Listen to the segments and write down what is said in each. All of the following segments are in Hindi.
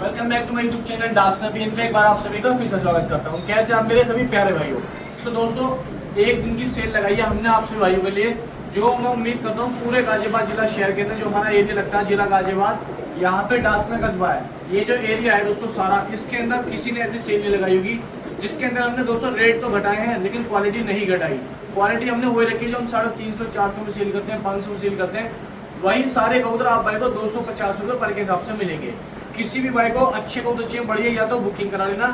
Welcome back to my YouTube channel dance Nabin में एक बार आप सभी का फिर से स्वागत करता हूँ। कैसे आप मेरे सभी प्यारे भाइयों। तो दोस्तों एक दिन की सेल लगाई है हमने आप सभी भाइयों के लिए, जो मैं उम्मीद करता हूँ पूरे गाजियाबाद जिला शहर के अंदर जो हमारा एरिया लगता है जिला गाजियाबाद, यहाँ पे डासना कस्बा है। ये जो एरिया है दोस्तों सारा, इसके अंदर किसी ने ऐसी सेल नहीं लगाई होगी जिसके अंदर हमने दोस्तों रेट तो घटाए हैं लेकिन क्वालिटी नहीं घटाई। क्वालिटी हमने वही रखी जो हम 350 400 में सेल करते हैं, 500 में सेल करते हैं। वही सारे कबूतर आप भाई को 250 रुपये पर के हिसाब से मिलेंगे। किसी भी भाई को अच्छे कबूतर चाहिए बढ़िया, या तो बुकिंग करा लेना,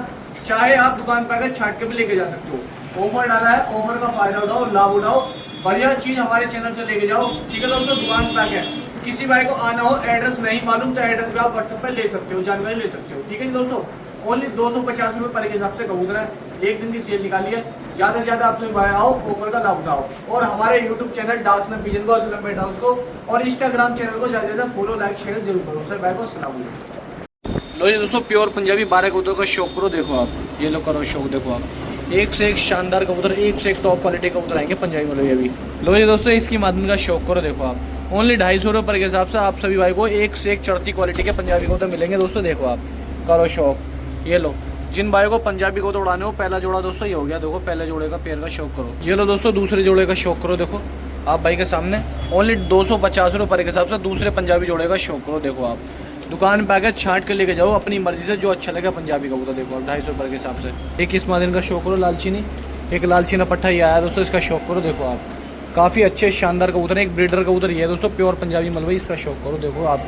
चाहे आप दुकान पर आकर छाट के भी लेके जा सकते हो। ऑफर डाला है, ऑफर का फायदा उठाओ, लाभ उठाओ, बढ़िया चीज हमारे चैनल से लेके जाओ। ठीक है दोस्तों, दुकान पर आकर किसी भाई को आना हो, एड्रेस नहीं मालूम तो एड्रेस भी आप व्हाट्सएप पर ले सकते हो, जानकारी ले सकते हो। ठीक है दोस्तों, ओनली 250 रुपये पर के हिसाब से कबूतर है। एक दिन की सेल निकाली है, ज्यादा से ज्यादा आप लोग भाई आओ, ऑफर का लाभ उठाओ और हमारे यूट्यूब चैनल डांस में पिजन को असलम बैठा उसको और इंस्टाग्राम चैनल को ज्यादा से ज्यादा फॉलो लाइक शेयर जरूर करो। सर भाई को सलाम। लो जी दोस्तों, प्योर पंजाबी 12 कबूतर का शौक करो। देखो आप, ये लो करो शौक, देखो आप एक से एक शानदार कबूतर, एक से एक टॉप क्वालिटी कबूतर आएंगे पंजाबी वाले अभी। लो जी दोस्तों, इसकी माध्यम का शौक करो। देखो आप ओनली 250 रुपये पर के हिसाब से आप सभी भाई को एक से एक चढ़ती क्वालिटी के पंजाबी कबूतर मिलेंगे। दोस्तों देखो आप, करो शौक। ये लो, जिन भाई को पंजाबी को तो उड़ाने हो, पहला जोड़ा दोस्तों ये हो गया। देखो पहले जोड़े का पैर का शौक करो। ये लो दोस्तों, दूसरे जोड़े का शौक करो। देखो आप भाई के सामने ओनली 250 रुपये पर के हिसाब से दूसरे पंजाबी जोड़े का शौक करो। देखो आप दुकान पे आकर छांट के लेके जाओ अपनी मर्जी से, जो अच्छा लगे पंजाबी कबूतर। देखो आप 250 रुपये के हिसाब से। एक इस मादिन का शौक करो, लालचीनी, एक लालचीना पट्टा ये आया दोस्तों, इसका शौक करो। देखो आप काफ़ी अच्छे शानदार कबूतर है, एक ब्रीडर कबूतर ये है दोस्तों, प्योर पंजाबी मलबई, इसका शौक करो। देखो आप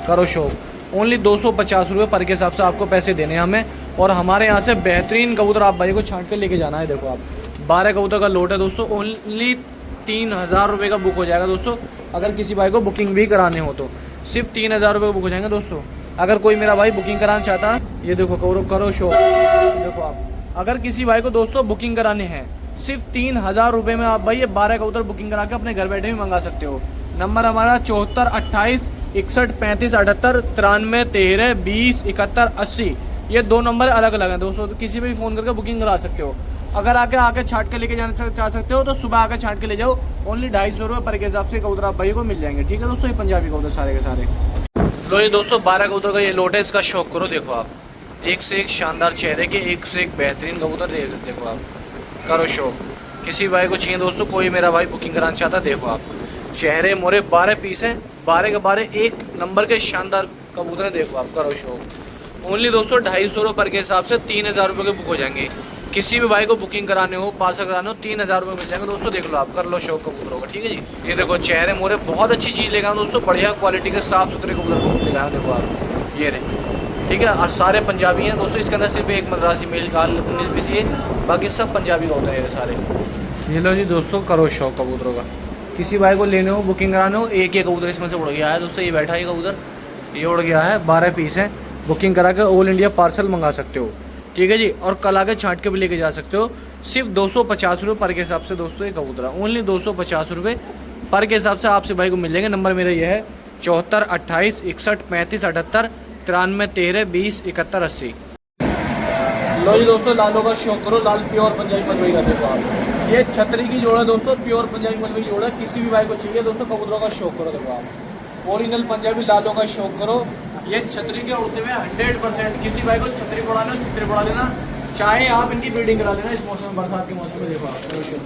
करो शौक। ओनली 250 रुपये पर के हिसाब से आपको पैसे देने हैं हमें, और हमारे यहाँ से बेहतरीन कबूतर आप भाई को छांट के लेके जाना है। देखो आप 12 कबूतर का लोट है दोस्तों, ओनली 3000 रुपये का बुक हो जाएगा दोस्तों। अगर किसी भाई को बुकिंग भी कराने हो तो सिर्फ 3000 रुपये का बुक हो जाएंगे दोस्तों। अगर कोई मेरा भाई बुकिंग कराना चाहता है, ये देखो करो शो। देखो आप, अगर किसी भाई को दोस्तों बुकिंग कराने हैं सिर्फ 3000 रुपये में आप भाई ये 12 कबूतर बुकिंग करा के अपने घर बैठे भी मंगा सकते हो। नंबर हमारा 74 28 61 35 78 93 13 20 71 80। ये 2 नंबर अलग अलग हैं दोस्तों, तो किसी पे भी फ़ोन करके बुकिंग करा सकते हो। अगर आके छाट के लेके जाना चाह सकते हो तो सुबह आकर छाट के ले जाओ। ओनली 250 रुपये पर के हिसाब से कबूतर आप भाई को मिल जाएंगे। ठीक है दोस्तों, ये पंजाबी कबूतर सारे के सारे। लो ये दोस्तों 12 कबूतर का ये लोट है, इसका शौक करो। देखो आप एक से एक शानदार चेहरे के, एक से एक बेहतरीन कबूतर। देखो आप करो शौक। किसी भाई को चाहिए दोस्तों, कोई मेरा भाई बुकिंग कराना चाहता है, देखो आप चेहरे मोरे 12 पीस हैं, 12 के 12 एक नंबर के शानदार कबूतर है। देखो आप करो शौक। ओनली दोस्तों 250 रुपये पर के हिसाब से 3000 रुपये के बुक हो जाएंगे। किसी भी भाई को बुकिंग कराने हो, पार्सल कराने हो, 3000 रुपये मिल जाएंगे दोस्तों। देख लो आप, कर लो शौक कबूतरों का। ठीक है जी, ये देखो चेहरे मोरे बहुत अच्छी चीज़ लेगा दोस्तों, बढ़िया क्वालिटी के साफ सुथरे कबूतर लेगा। देखो आप ये रहे, ठीक है, और सारे पंजाबी हैं दोस्तों। इसके अंदर सिर्फ एक मद्रासी मेल काल 19 पीस है, बाकी सब पंजाबी का होता है ये सारे। ये लो जी दोस्तों, करो शौक कबूतरों का। किसी भाई को लेने हो, बुकिंग कराने हो, एक कबूतर इसमें से उड़ गया है दोस्तों, ये बैठा है कबूतर, ये उड़ गया है, 12 पीस हैं। बुकिंग करा के ऑल इंडिया पार्सल मंगा सकते हो। ठीक है जी, और कल आके छांट के भी लेके जा सकते हो। सिर्फ 250 रुपये पर के हिसाब से दोस्तों ये कबूतर है। ओनली 250 रुपये पर के हिसाब से आपसे भाई को मिल जाएंगे। नंबर मेरा ये है 74 28 61 35 78 93 13 20 71 80। लो जी दोस्तों, लालों का शौक करो, लाल प्योर पंजाबी मलबई का। देखो आप ये छतरी की जोड़ा दोस्तों, प्योर पंजाबी मलबई की जोड़ा। किसी भी भाई को चाहिए दोस्तों कबूतरों का शौक करो। देखो आप ओरिजिनल पंजाबी लालों का शौक करो। ये छतरी के उड़ते हुए 100%। किसी भाई को छतरी पढ़ाना हो, छतरी पढ़ा लेना, चाहे आप इनकी ब्रीडिंग करा लेना इस मौसम में, बरसात के मौसम में। देखो आप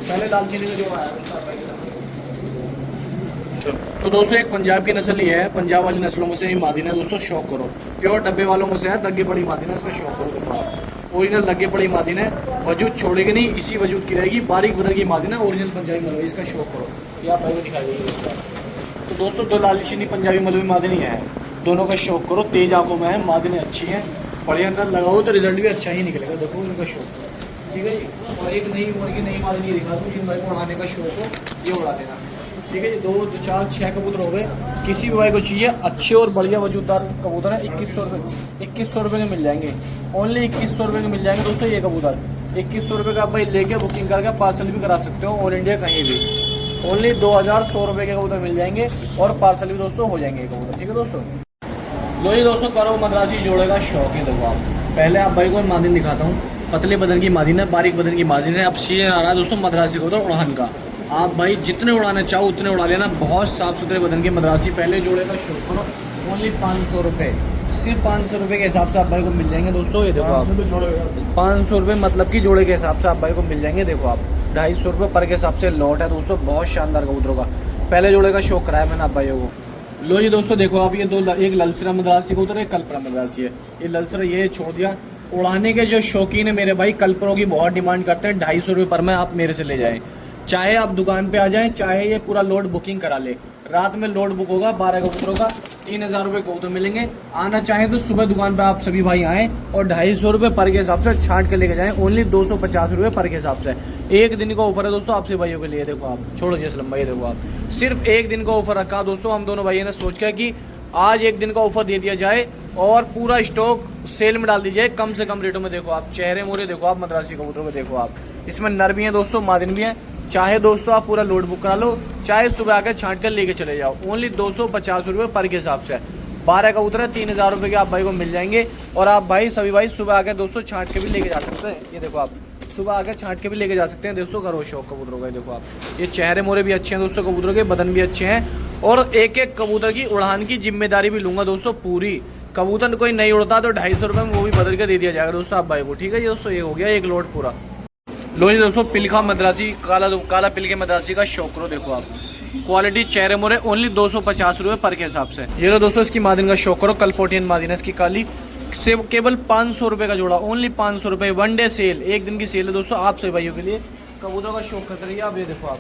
पहले लालचीनी में जो आया तो दोस्तों एक पंजाब की नस्ल ही है, पंजाब वाली नस्लों में से ही मादिन है दोस्तों, शौक करो। प्योर डब्बे वालों में से है, दग्गे पड़ी मादिन है, इसका शौक करो। देखो आप ओरिजिनल दग्गे पड़ी मादिन है, वजूद छोड़ेगी नहीं, इसी वजूद की रहेगी, बारीक बदर की मादिन है, ओरिजिनल पंजाबी मलबई, इसका शौक करो। ये आप भाई को दिखा देंगे इसका। तो दोस्तों 2 लालचीनी पंजाबी मलबई मादिन ही है, दोनों का शौक करो। तेज आंखों में है, मादिनें अच्छी हैं, बड़े अंदर लगाओ तो रिजल्ट भी अच्छा ही निकलेगा। देखो इनका शौक। ठीक है जी, और एक नई मुर्गी नई मादिनी दिखा दूँ, जिन भाई को उड़ाने का शौक हो ये उड़ा देना। ठीक है जी, 2 4 6 कबूतर हो गए। किसी भी भाई को चाहिए अच्छे और बढ़िया वजूदार कबूतर है, 2100 रुपये 2100 रुपये के मिल जाएंगे। ओनली 2100 रुपये के मिल जाएंगे दोस्तों ये कबूतर। 2100 रुपये का आप भाई लेके बुकिंग करके पार्सल भी करा सकते हो ऑल इंडिया कहीं भी। ओनली 2100 रुपये के कबूतर मिल जाएंगे और पार्सल भी दोस्तों हो जाएंगे कबूतर। ठीक है दोस्तों, लो जी दोस्तों, करो मद्रासी जोड़े का शौक है। देखो आप पहले आप भाई को मादिन दिखाता हूँ, पतले बदन की मादिन है, बारीक बदन की मादिन है। अब सीजन आ रहा है दोस्तों मद्रासी कबूतर उड़ान का, आप भाई जितने उड़ाना चाहो उतने उड़ा लेना। बहुत साफ सुथरे बदन के मद्रासी, पहले जोड़े का शौक करो। ओनली 500 रुपये सिर्फ 500 रुपये के हिसाब से आप भाई को मिल जाएंगे दोस्तों। ये देखो आप 500 रुपये मतलब कि जोड़े के हिसाब से आप भाई को मिल जाएंगे। देखो आप 250 रुपये पर के हिसाब से लॉट है दोस्तों, बहुत शानदार कबूतरों का। पहले जोड़े का शौक कराया मैंने आप भाइयों को। लो जी दोस्तों देखो आप, ये दो, एक ललसरा मद्रासी कबूतर है, एक कलपरा मद्रासी है। ये ललसरा ये छोड़ दिया। उड़ाने के जो शौकीन है मेरे भाई, कलपरों की बहुत डिमांड करते हैं। 250 रुपये पर में आप मेरे से ले जाएं, चाहे आप दुकान पे आ जाएं, चाहे ये पूरा लोड बुकिंग करा ले। रात में लोड बुक होगा 12 कबूतरों का, 3000 रुपये कबूतर मिलेंगे। आना चाहें तो सुबह दुकान पे आप सभी भाई आएँ और 250 रुपये पर के हिसाब से छांट के लेके जाएं। ओनली 250 रुपये पर के हिसाब से। एक दिन का ऑफर है दोस्तों आपसे भाइयों के लिए। देखो आप, छोड़ो जी असलम भाई, देखो आप, सिर्फ एक दिन का ऑफर रखा दोस्तों हम दोनों भाइयों ने सोच के कि आज एक दिन का ऑफर दे दिया जाए और पूरा स्टॉक सेल में डाल दीजिए कम से कम रेटों में। देखो आप चेहरे मोरे देखो आप मद्रासी कबूतरों को देखो आप, इसमें नर भी हैं दोस्तों, मादिन भी हैं। चाहे दोस्तों आप पूरा लोड बुक करा लो, चाहे सुबह आकर छांट कर लेके चले जाओ। ओनली 250 रुपये पर के हिसाब से 12 कबूतर है, 3000 रुपये के आप भाई को मिल जाएंगे। और आप भाई सभी भाई सुबह आकर दोस्तों छांट के भी लेके जा सकते हैं। ये देखो आप, सुबह आकर छांट के भी लेके जा सकते हैं दोस्तों। करो शौक कबूतरों का। देखो आप, ये चेहरे मोरे भी अच्छे हैं दोस्तों कबूतरों के, बदन भी अच्छे हैं। और एक एक कबूतर की उड़ान की जिम्मेदारी भी लूंगा दोस्तों पूरी। कबूतर कोई नहीं उड़ता तो 250 रुपये में वो भी बदल के दे दिया जाएगा दोस्तों आप भाई को। ठीक है जी दोस्तों, ये हो गया एक लोड पूरा। लो जी दोस्तों, पिलखा मद्रासी, काला पिलखे मद्रासी का शौक करो। देखो आप, क्वालिटी चेहरे मोरे, ओनली 250 रुपये पर के हिसाब से। ये लो दोस्तों, इसकी मादिन का शौक करो, कलपोटियन मादिन है इसकी काली, से केवल 500 रुपये का जोड़ा, ओनली 500 रुपये। 1 डे सेल, एक दिन की सेल है दोस्तों आप सभी भाइयों के लिए। कबूतरों का शौक करते रहिए आप। ये देखो आप,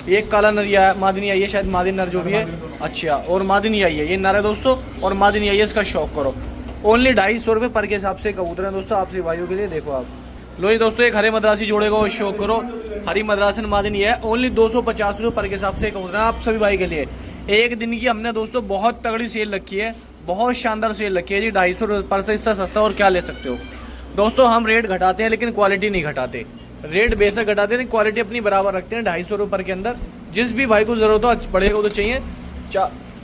एक काला नरिया मादिनी आई है, शायद मादिन नर जो भी है, अच्छा, और मादिनी आई है, ये नर है दोस्तों और मादिनी आई है, इसका शौक करो। ओनली 250 रुपये पर के हिसाब से कबूतर हैं दोस्तों आप सभी भाइयों के लिए। देखो आप, लो जी दोस्तों, एक हरे मद्रासी जोड़ेगा और शौक करो, हरी मद्रासन मादिनी है, ओनली 250 रुपये पर के हिसाब से कबूतर हैं आप सभी भाई के लिए। एक दिन की हमने दोस्तों बहुत तगड़ी सेल रखी है, बहुत शानदार सेल रखी है जी। 250 रुपये पर से इससे सस्ता और क्या ले सकते हो दोस्तों। हम रेट घटाते हैं लेकिन क्वालिटी नहीं घटाते। रेट बेशक घटाते हैं, क्वालिटी अपनी बराबर रखते हैं। 250 रुपये पर के अंदर जिस भी भाई को जरूरत हो, बढ़ेगा तो चाहिए।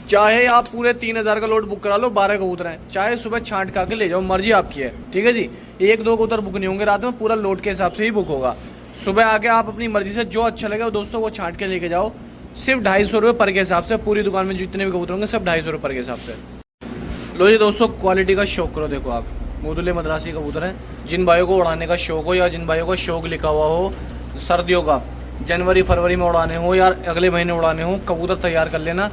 चाहे आप पूरे 3000 का लोड बुक करा लो, 12 कबूतर हैं, चाहे सुबह छांट खा के ले जाओ, मर्जी आपकी है। ठीक है जी, 1-2 कबूतर बुक नहीं होंगे रात में, पूरा लोड के हिसाब से ही बुक होगा। सुबह आके आप अपनी मर्जी से जो अच्छा लगे दोस्तों वो छांट के लेके जाओ। सिर्फ 250 रुपये पर के हिसाब से। पूरी दुकान में जितने भी कबूतर होंगे सब 250 रुपये पर के हिसाब से। लो जी दोस्तों, क्वालिटी का शौक करो। देखो आप, मुदुले मद्रासी कबूतर हैं। जिन भाइयों को उड़ाने का शौक हो या जिन भाइयों का शौक लिखा हुआ हो सर्दियों का, जनवरी फरवरी में उड़ाने हो या अगले महीने उड़ाने हो, कबूतर तैयार कर लेना,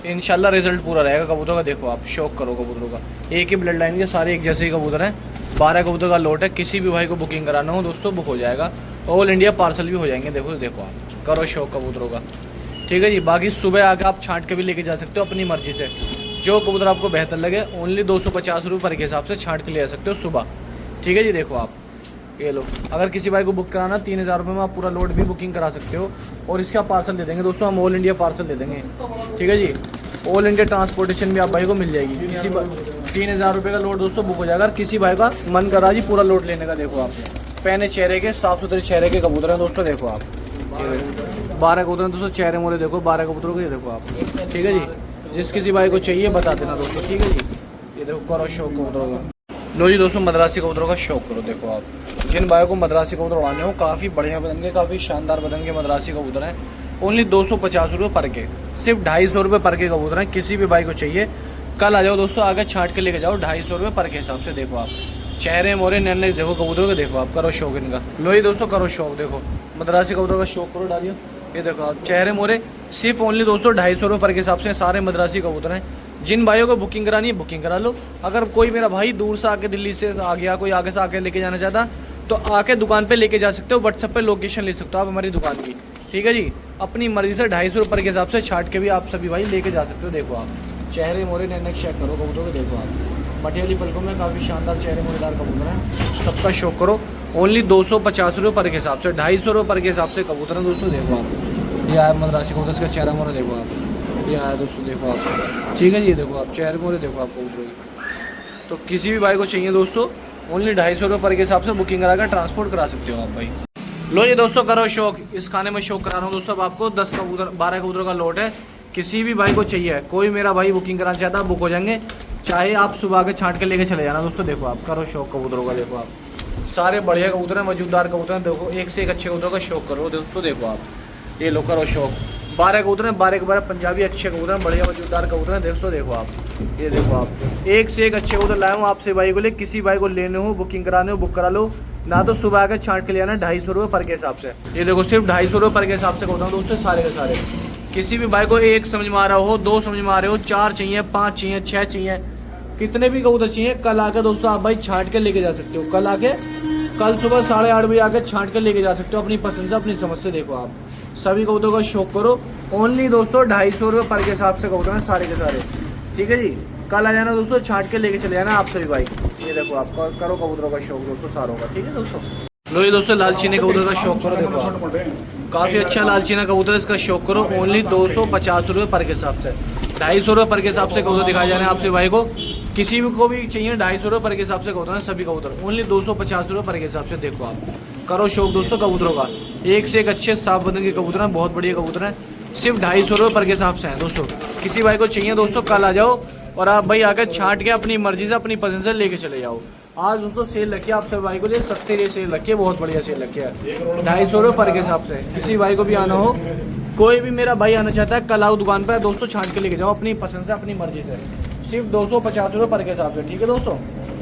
इंशाल्लाह रिजल्ट पूरा रहेगा कबूतर का। देखो आप, शौक करो कबूतरों का। एक ही ब्लड लाइन के सारे एक जैसे ही कबूतर हैं। 12 कबूतर का लोट है, किसी भी भाई को बुकिंग कराना हो दोस्तों बुक हो जाएगा। ऑल इंडिया पार्सल भी हो जाएंगे। देखो आप, करो शौक कबूतरों का। ठीक है जी, बाकी सुबह आकर आप छांट के भी लेके जा सकते हो अपनी मर्जी से, जो कबूतर आपको बेहतर लगे। ओनली 250 रुपये पर के हिसाब से छांट के ले जा सकते हो सुबह। ठीक है जी, देखो आप, ये लो, अगर किसी भाई को बुक कराना 3000 रुपये में आप पूरा लोड भी बुकिंग करा सकते हो और इसका पार्सल दे देंगे दोस्तों हम, ऑल इंडिया पार्सल दे देंगे। ठीक है जी, ऑल इंडिया ट्रांसपोर्टेशन भी आप भाई को मिल जाएगी। किसी 3000 रुपये का लोड दोस्तों बुक हो जाएगा। किसी भाई का मन करा जी पूरा लोड लेने का। देखो आप, पहने चेहरे के, साफ सुथरे चेहरे के कबूतर हैं दोस्तों। देखो आप, 12 कबूतर हैं दोस्तों, चेहरे मोरे देखो 12 कबूतरों के। देखो आप, ठीक है जी, जिस किसी भाई को चाहिए बता देना दोस्तों। ठीक है जी, ये देखो करो शौक कबूतरों का। लो जी दोस्तों, मद्रासी कबूतरों का शौक करो। देखो आप, जिन भाइयों को मद्रासी कबूतर उड़ाने हो, काफ़ी बढ़िया बदन के, काफ़ी शानदार बदन के मद्रासी कबूतर हैं। ओनली 250 रुपये पर के, सिर्फ 250 रुपये पर के कबूतर हैं। किसी भी भाई को चाहिए कल आ जाओ दोस्तों, आगे छांट के लेके जाओ 250 रुपये पर के हिसाब से। देखो आप, चेहरे मोरे नन्हे देखो कबूतरों के। देखो आप, करो शौक इनका। लो जी दोस्तों, करो शौक। देखो मद्रासी कबूतरों का शौक करो, डालिए। ये देखो आप, चेहरे मोरे, सिर्फ ओनली दोस्तों 250 रुपये पर के हिसाब से सारे मद्रासी कबूतर हैं। जिन भाइयों को बुकिंग करानी है बुकिंग करा लो। अगर कोई मेरा भाई दूर से आके, दिल्ली से आ गया, कोई आगे से आके लेके जाना चाहता तो आके दुकान पे लेके जा सकते हो। व्हाट्सएप पे लोकेशन ले सकते हो आप हमारी दुकान की। ठीक है जी, अपनी मर्जी से 250 रुपये के हिसाब से छाट के भी आप सभी भाई लेके जा सकते हो। देखो आप, चेहरे मोरे नैनक चेक करो कबूतरों के। देखो आप, मटियाली पलकों में काफ़ी शानदार चेहरे मोरेदार कबूतर हैं। सबका शौक करो। ओनली 250 रुपये पर के हिसाब से, 250 रुपये पर के हिसाब से कबूतर हैं दोस्तों। देखो आप, ये आया मद्रासी कबूतर, इसका चेहरा मोरे देखो आप, ये आया दोस्तों। देखो आप, ठीक है जी, देखो आप, चेहरे मोरे देखो आप कबूतरों के। तो किसी भी भाई को चाहिए दोस्तों, ओनली 250 रुपये पर के हिसाब से बुकिंग करा कर ट्रांसपोर्ट करा सकते हो आप भाई। लो ये दोस्तों, करो शौक। इस खाने में शौक करा रहा हूँ दोस्तों अब आपको। 10 कबूतर, 12 कबूतरों का लोट है। किसी भी भाई को चाहिए, कोई मेरा भाई बुकिंग कराना चाहता है बुक हो जाएंगे। चाहे आप सुबह के छांट के लेके चले जाना दोस्तों। देखो आप, करो शौक कबूतरों का। देखो आप, सारे बढ़िया कबूतर हैं, मौजूददार कबूतर हैं। देखो एक से एक अच्छे कबूतरों का शौक करो दोस्तों। देखो आप, ये लो, करो शौक। 12 कबूतर हैं, 12 के 12 पंजाबी अच्छे कबूतर हैं, बढ़िया मजबूतदार कबूतर हैं। देखो आप, ये देखो आप, एक से एक अच्छे कबूतर लाए हूँ आपसे भाई को लिए। किसी भाई को लेने हो, बुकिंग कराने हो, बुक करा लो। ना तो सुबह आकर छांट के ले आना 250 रुपये पर के हिसाब से। ये देखो सिर्फ 250 रुपये पर के हिसाब से कबूतर दोस्तों, सारे के सारे। किसी भी भाई को एक समझ में आ रहा हो, 2 समझ में आ रहे हो, 4 चाहिए, 5 चाहिए, 6 चाहिए, कितने भी कबूतर चाहिए, कल आकर दोस्तों आप भाई छांट के लेके जा सकते हो। कल सुबह 8:30 बजे आकर छांट के लेके जा सकते हो अपनी पसंद से, अपनी समझ से। देखो आप सभी कबूतरों का शौक करो। ओनली दोस्तों 250 रुपये पर के हिसाब से कबूतर हैं सारे के सारे, ठीक है जी। कल आ जाना दोस्तों, छांट के लेके चले जाना आप सभी भाई। ये देखो आप करो कबूतरों का शौक दोस्तों सारों का, ठीक है दोस्तों। लो ये दोस्तों लालचीने कबूतर का शौक करो। देखो आप काफ़ी अच्छा लालचीना कबूतर है, इसका शौक करो। ओनली 250 रुपये पर के हिसाब से, 250 रुपये पर के हिसाब से कबूतर दिखाए जा रहे हैं आपसे भाई को। किसी भी को भी चाहिए 250 रुपये पर के हिसाब से कबूतर हैं सभी कबूतर, ओनली 250 रुपये पर के हिसाब से। देखो आप करो शौक दोस्तों कबूतरों का। एक से एक अच्छे साफ बदन के कबूतर हैं, बहुत बढ़िया कबूतर हैं। सिर्फ 250 रुपये पर के हिसाब से हैं दोस्तों। किसी भाई को चाहिए दोस्तों, कल आ जाओ और आप भाई आकर छांट के अपनी मर्जी से, अपनी पसंद से लेके चले जाओ। आज दोस्तों सेल रखी है आप सभी भाई को लिए, सस्ते लिए सेल रखी है, बहुत बढ़िया सेल रखी है। 250 रुपये पर के हिसाब से। किसी भाई को भी आना हो, कोई भी मेरा भाई आना चाहता है, कल आओ दुकान पर, दोस्तों छांट के लेके जाओ अपनी पसंद से, अपनी मर्जी से। सिर्फ 250 रुपये पर के हिसाब से, ठीक है दोस्तों।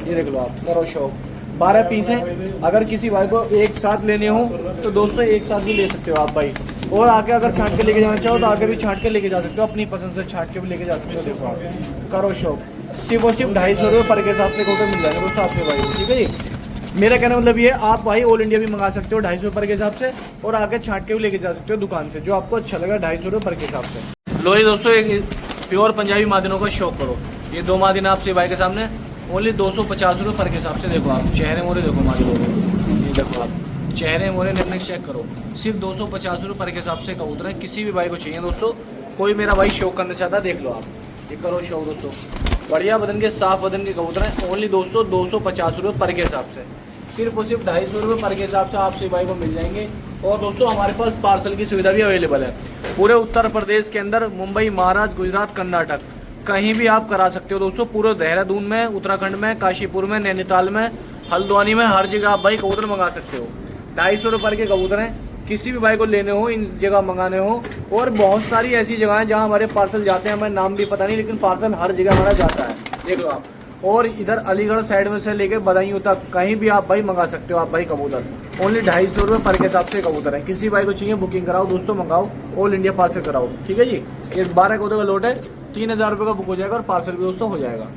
ये देख लो आप, करो शौक। 12 पीस हैं। अगर किसी भाई को एक साथ लेने हो तो दोस्तों एक साथ भी ले सकते हो आप भाई। और आके अगर छांट के लेके जाना चाहो तो आगे भी छांट के लेके जा सकते हो, अपनी पसंद से छांट के भी लेके जा सकते हो। देखो आप करो शौक। सिर्फ और सिर्फ 250 रुपये पर के हिसाब से कबूतर मिल जाएंगे दोस्तों आपके भाई को, ठीक है जी। मेरा कहना मतलब ये, आप भाई ऑल इंडिया भी मंगा सकते हो 250 रुपये पर के हिसाब से, और आगे छांट के भी लेके जा सकते हो दुकान से, जो आपको अच्छा लगा 250 रुपये पर के हिसाब से। लो ये दोस्तों एक प्योर पंजाबी मादिनों का शौक करो। ये 2 मादिन आपसे भाई के सामने, ओनली 250 रुपये पर के हिसाब से। देखो आप चेहरे मोरे देखो मादिनों के, ये देखो आप चेहरे मोरे निर्णय चेक करो। सिर्फ 250 रुपये पर के हिसाब से कबूतर हैं। किसी भी भाई को चाहिए दोस्तों, कोई मेरा भाई शौक करना चाहता है, देख लो आप, ये करो शौक दोस्तों। बढ़िया बदन के, साफ बदन के कबूतर हैं। ओनली दोस्तों 250 रुपये पर के हिसाब से। सिर्फ और सिर्फ 250 रुपये पर के हिसाब से आपसे भाई को मिल जाएंगे। और दोस्तों हमारे पास पार्सल की सुविधा भी अवेलेबल है पूरे उत्तर प्रदेश के अंदर। मुंबई, महाराष्ट्र, गुजरात, कर्नाटक, कहीं भी आप करा सकते हो दोस्तों। पूरे देहरादून में, उत्तराखंड में, काशीपुर में, नैनीताल में, हल्द्वानी में, हर जगह आप भाई कबूतर मंगा सकते हो। 250 रुपये पर के कबूतर हैं। किसी भी भाई को लेने हो, इन जगह मंगाने हो। और बहुत सारी ऐसी जगह हैं जहाँ हमारे पार्सल जाते हैं, हमें नाम भी पता नहीं, लेकिन पार्सल हर जगह हमारा जाता है, देख लो आप। और इधर अलीगढ़ साइड में से लेके बदायूं तक कहीं भी आप भाई मंगा सकते हो आप भाई कबूतर। ओनली 250 रुपये पर के हिसाब से कबूतर है। किसी भाई को चाहिए बुकिंग कराओ दोस्तों, मंगाओ, ऑल इंडिया पार्सल कराओ, ठीक है जी। ये 12 कबूतर का लोट है, 3000 रुपये का बुक हो जाएगा और पार्सल भी दोस्तों हो जाएगा।